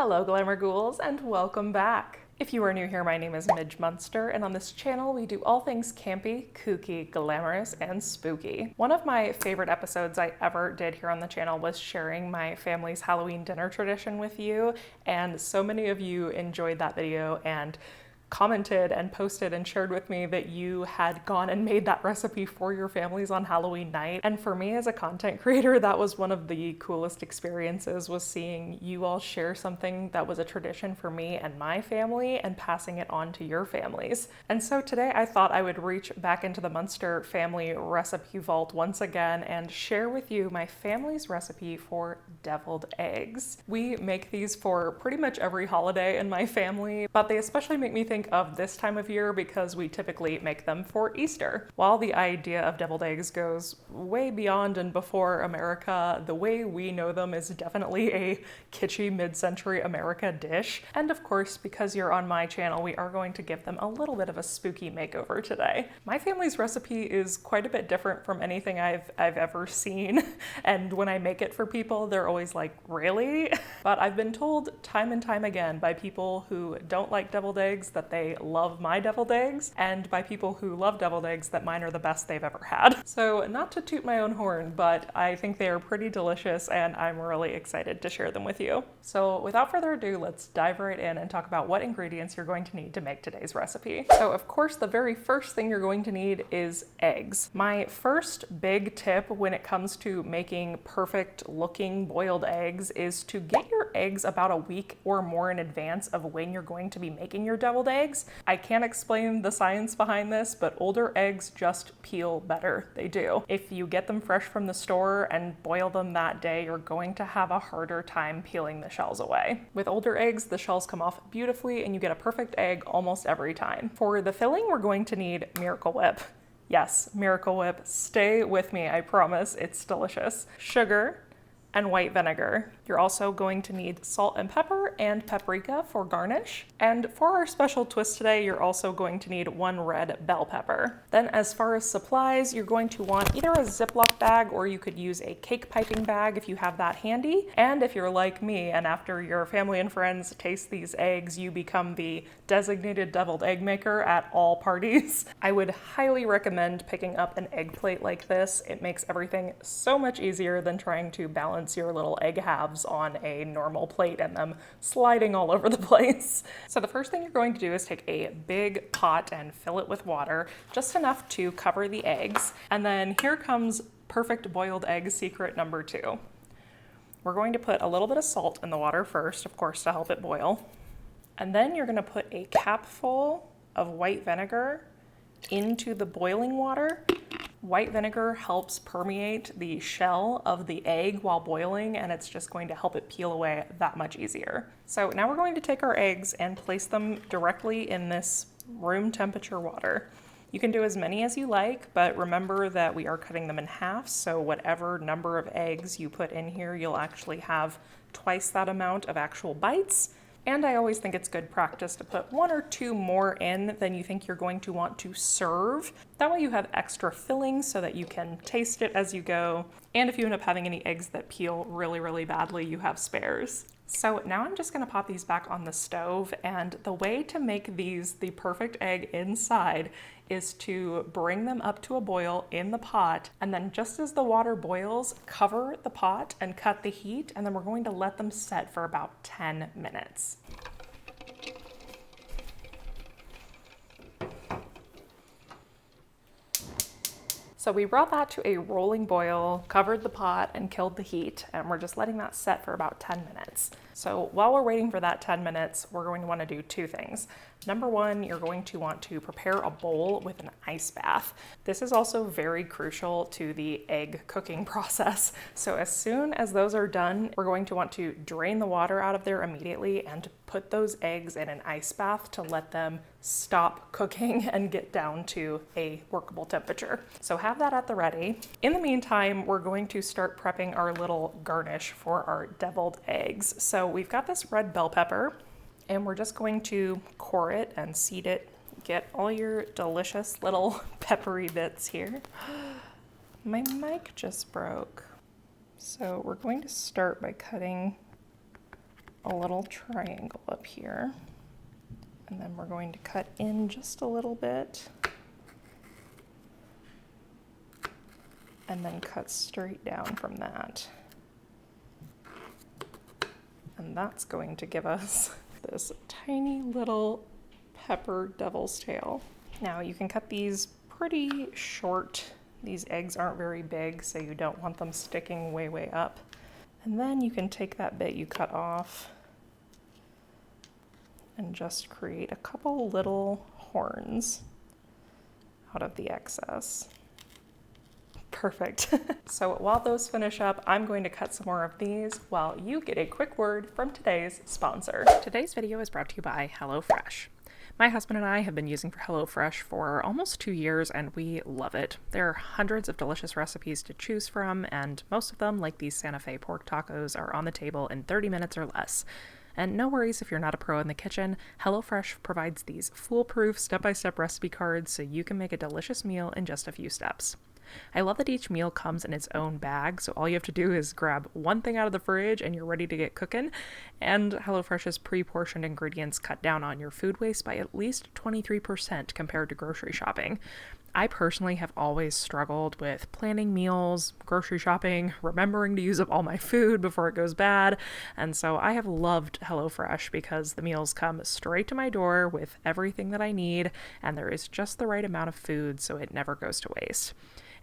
Hello Glamour Ghouls and welcome back. If you are new here, my name is Midge Munster, and on this channel we do all things campy, kooky, glamorous, and spooky. One of my favorite episodes I ever did here on the channel was sharing my family's Halloween dinner tradition with you, and so many of you enjoyed that video and commented and posted and shared with me that you had gone and made that recipe for your families on Halloween night. And for me as a content creator, that was one of the coolest experiences, was seeing you all share something that was a tradition for me and my family and passing it on to your families. And so today I thought I would reach back into the Munster family recipe vault once again and share with you my family's recipe for deviled eggs. We make these for pretty much every holiday in my family, but they especially make me think of this time of year because we typically make them for Easter. While the idea of deviled eggs goes way beyond and before America, the way we know them is definitely a kitschy mid-century America dish. And of course, because you're on my channel, we are going to give them a little bit of a spooky makeover today. My family's recipe is quite a bit different from anything I've ever seen. And when I make it for people, they're always like, really? But I've been told time and time again by people who don't like deviled eggs that they love my deviled eggs, and by people who love deviled eggs that mine are the best they've ever had. So not to toot my own horn, but I think they are pretty delicious and I'm really excited to share them with you. So without further ado, let's dive right in and talk about what ingredients you're going to need to make today's recipe. So of course, the very first thing you're going to need is eggs. My first big tip when it comes to making perfect looking boiled eggs is to get your eggs about a week or more in advance of when you're going to be making your deviled eggs. I can't explain the science behind this, but older eggs just peel better. They do. If you get them fresh from the store and boil them that day, you're going to have a harder time peeling the shells away. With older eggs, the shells come off beautifully and you get a perfect egg almost every time. For the filling, we're going to need Miracle Whip. Yes, Miracle Whip. Stay with me, I promise. It's delicious. Sugar and white vinegar. You're also going to need salt and pepper and paprika for garnish. And for our special twist today, you're also going to need one red bell pepper. Then as far as supplies, you're going to want either a Ziploc bag or you could use a cake piping bag if you have that handy. And if you're like me and after your family and friends taste these eggs, you become the designated deviled egg maker at all parties, I would highly recommend picking up an egg plate like this. It makes everything so much easier than trying to balance your little egg halves on a normal plate and them sliding all over the place. So the first thing you're going to do is take a big pot and fill it with water, just enough to cover the eggs. And then here comes perfect boiled egg secret number 2. We're going to put a little bit of salt in the water first, of course, to help it boil. And then you're going to put a capful of white vinegar into the boiling water. White vinegar helps permeate the shell of the egg while boiling, and it's just going to help it peel away that much easier. So now we're going to take our eggs and place them directly in this room temperature water. You can do as many as you like, but remember that we are cutting them in half, so whatever number of eggs you put in here, you'll actually have twice that amount of actual bites. And I always think it's good practice to put 1 or 2 more in than you think you're going to want to serve. That way you have extra filling so that you can taste it as you go. And if you end up having any eggs that peel really, really badly, you have spares. So now I'm just going to pop these back on the stove, and the way to make these the perfect egg inside is to bring them up to a boil in the pot, and then just as the water boils, cover the pot and cut the heat, and then we're going to let them set for about 10 minutes. So we brought that to a rolling boil, covered the pot and killed the heat, and we're just letting that set for about 10 minutes. So while we're waiting for that 10 minutes, we're going to want to do 2 things. Number 1, you're going to want to prepare a bowl with an ice bath. This is also very crucial to the egg cooking process. So as soon as those are done, we're going to want to drain the water out of there immediately and put those eggs in an ice bath to let them stop cooking and get down to a workable temperature. So have that at the ready. In the meantime, we're going to start prepping our little garnish for our deviled eggs. So we've got this red bell pepper, and we're just going to core it and seed it. Get all your delicious little peppery bits here. My mic just broke. So we're going to start by cutting a little triangle up here. And then we're going to cut in just a little bit. And then cut straight down from that. And that's going to give us this tiny little pepper devil's tail. Now you can cut these pretty short. These eggs aren't very big, so you don't want them sticking way, way up. And then you can take that bit you cut off and just create a couple little horns out of the excess. Perfect. So while those finish up, I'm going to cut some more of these while you get a quick word from today's sponsor. Today's video is brought to you by HelloFresh. My husband and I have been using HelloFresh for almost 2 years and we love it. There are hundreds of delicious recipes to choose from, and most of them, like these Santa Fe pork tacos, are on the table in 30 minutes or less. And no worries if you're not a pro in the kitchen, HelloFresh provides these foolproof step-by-step recipe cards so you can make a delicious meal in just a few steps. I love that each meal comes in its own bag, so all you have to do is grab one thing out of the fridge and you're ready to get cooking. And HelloFresh's pre-portioned ingredients cut down on your food waste by at least 23% compared to grocery shopping. I personally have always struggled with planning meals, grocery shopping, remembering to use up all my food before it goes bad, and so I have loved HelloFresh because the meals come straight to my door with everything that I need, and there is just the right amount of food so it never goes to waste.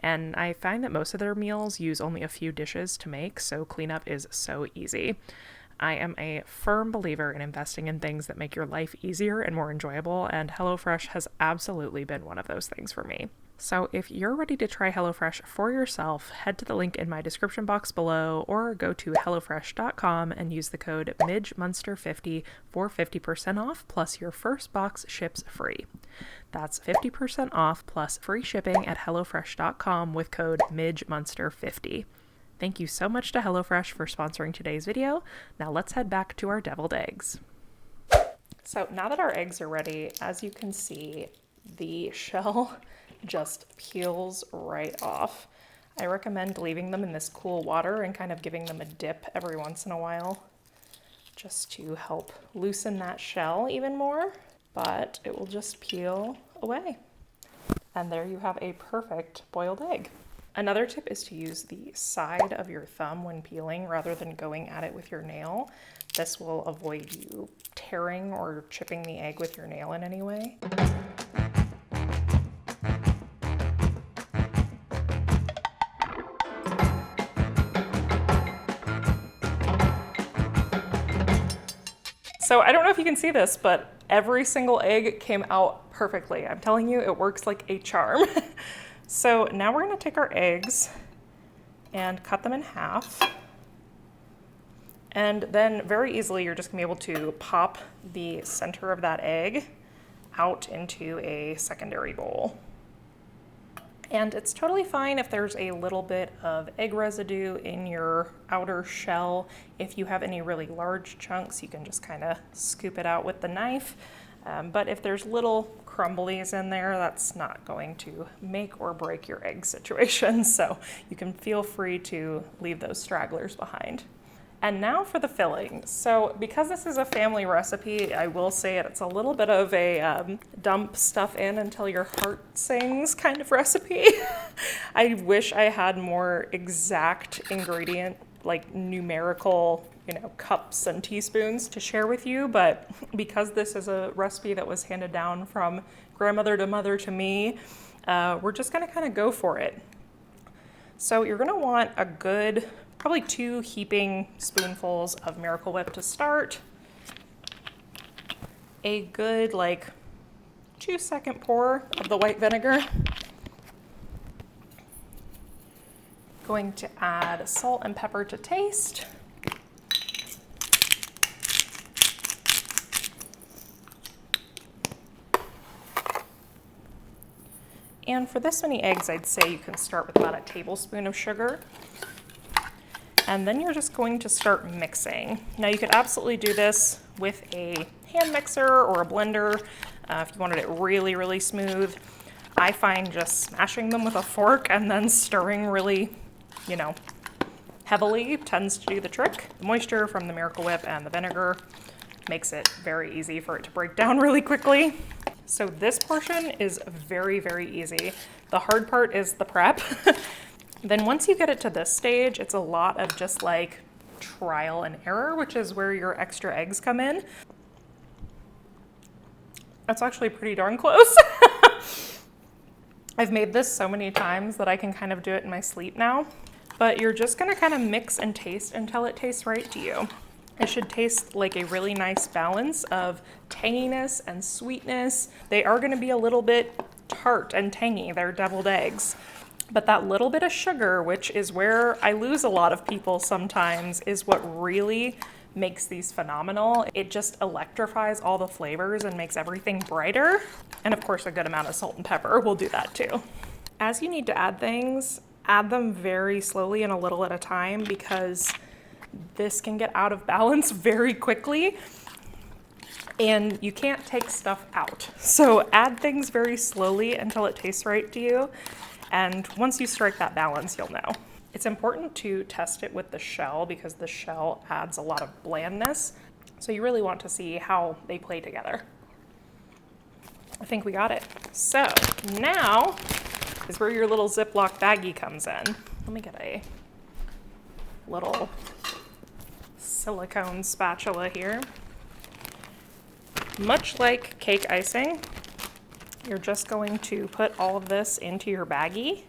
And I find that most of their meals use only a few dishes to make, so cleanup is so easy. I am a firm believer in investing in things that make your life easier and more enjoyable, and HelloFresh has absolutely been one of those things for me. So if you're ready to try HelloFresh for yourself, head to the link in my description box below or go to HelloFresh.com and use the code MidgeMunster50 for 50% off, plus your first box ships free. That's 50% off plus free shipping at HelloFresh.com with code MidgeMunster50. Thank you so much to HelloFresh for sponsoring today's video. Now let's head back to our deviled eggs. So now that our eggs are ready, as you can see, the shell just peels right off. I recommend leaving them in this cool water and kind of giving them a dip every once in a while just to help loosen that shell even more, but it will just peel away. And there you have a perfect boiled egg. Another tip is to use the side of your thumb when peeling rather than going at it with your nail. This will avoid you tearing or chipping the egg with your nail in any way. So I don't know if you can see this, but every single egg came out perfectly. I'm telling you, it works like a charm. So now we're going to take our eggs and cut them in half. And then very easily, you're just going to be able to pop the center of that egg out into a secondary bowl. And it's totally fine if there's a little bit of egg residue in your outer shell. If you have any really large chunks, you can just kind of scoop it out with the knife. But if there's little crumblies in there, that's not going to make or break your egg situation. So you can feel free to leave those stragglers behind. And now for the filling. So because this is a family recipe, I will say it's a little bit of a dump stuff in until your heart sings kind of recipe. I wish I had more exact ingredient, like numerical, cups and teaspoons to share with you, but because this is a recipe that was handed down from grandmother to mother to me, we're just gonna kind of go for it. So you're gonna want a good, probably 2 heaping spoonfuls of Miracle Whip to start, a good 2-second pour of the white vinegar, going to add salt and pepper to taste, and for this many eggs, I'd say you can start with about a tablespoon of sugar. And then you're just going to start mixing. Now you could absolutely do this with a hand mixer or a blender if you wanted it really, really smooth. I find just smashing them with a fork and then stirring really, heavily tends to do the trick. The moisture from the Miracle Whip and the vinegar makes it very easy for it to break down really quickly. So this portion is very, very easy. The hard part is the prep. Then once you get it to this stage, it's a lot of just like trial and error, which is where your extra eggs come in. That's actually pretty darn close. I've made this so many times that I can kind of do it in my sleep now, but you're just gonna kind of mix and taste until it tastes right to you. It should taste like a really nice balance of tanginess and sweetness. They are gonna be a little bit tart and tangy, they're deviled eggs. But that little bit of sugar, which is where I lose a lot of people sometimes, is what really makes these phenomenal. It just electrifies all the flavors and makes everything brighter. And of course, a good amount of salt and pepper will do that too. As you need to add things, add them very slowly and a little at a time, because this can get out of balance very quickly and you can't take stuff out. So add things very slowly until it tastes right to you. And once you strike that balance, you'll know. It's important to test it with the shell because the shell adds a lot of blandness. So you really want to see how they play together. I think we got it. So now is where your little Ziploc baggie comes in. Let me get a little silicone spatula here. Much like cake icing, you're just going to put all of this into your baggie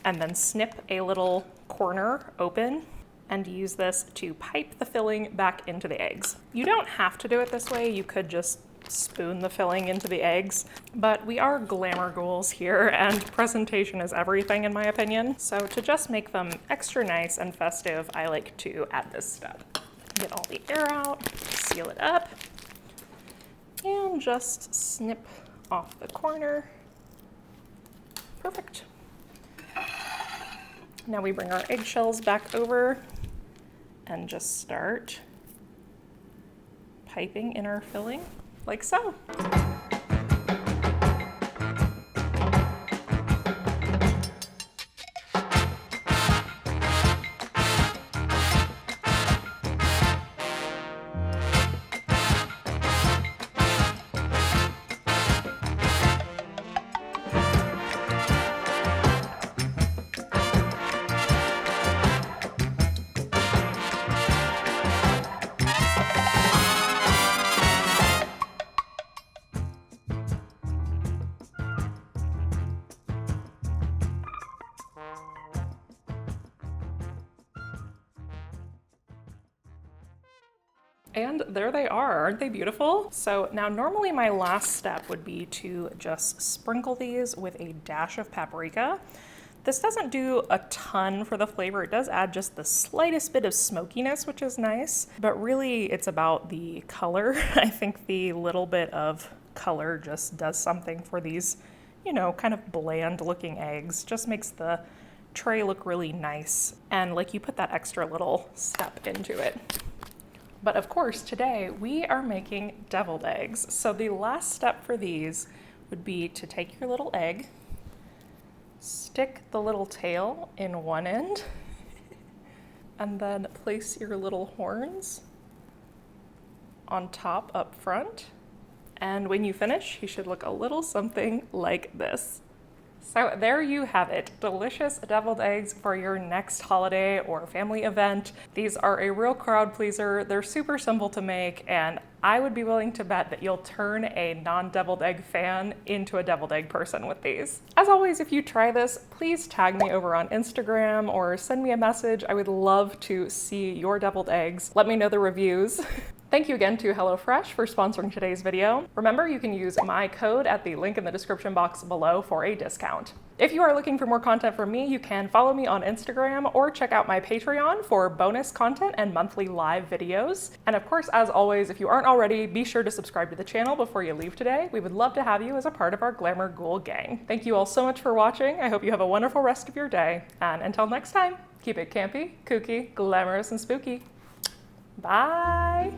and then snip a little corner open and use this to pipe the filling back into the eggs. You don't have to do it this way. You could just spoon the filling into the eggs, but we are glamour ghouls here and presentation is everything in my opinion. So to just make them extra nice and festive, I like to add this step. Get all the air out, seal it up, and just snip off the corner. Perfect. Now we bring our eggshells back over and just start piping in our filling like so. And there they are, aren't they beautiful? So now normally my last step would be to just sprinkle these with a dash of paprika. This doesn't do a ton for the flavor. It does add just the slightest bit of smokiness, which is nice, but really it's about the color. I think the little bit of color just does something for these, you know, kind of bland looking eggs. Just makes the tray look really nice. And like you put that extra little step into it. But of course, today we are making deviled eggs. So the last step for these would be to take your little egg, stick the little tail in one end, and then place your little horns on top up front. And when you finish, you should look a little something like this. So there you have it, delicious deviled eggs for your next holiday or family event. These are a real crowd pleaser. They're super simple to make, and I would be willing to bet that you'll turn a non-deviled egg fan into a deviled egg person with these. As always, if you try this, please tag me over on Instagram or send me a message. I would love to see your deviled eggs. Let me know the reviews. Thank you again to HelloFresh for sponsoring today's video. Remember, you can use my code at the link in the description box below for a discount. If you are looking for more content from me, you can follow me on Instagram or check out my Patreon for bonus content and monthly live videos. And of course, as always, if you aren't already, be sure to subscribe to the channel before you leave today. We would love to have you as a part of our Glamour Ghoul gang. Thank you all so much for watching. I hope you have a wonderful rest of your day. And until next time, keep it campy, kooky, glamorous, and spooky. Bye!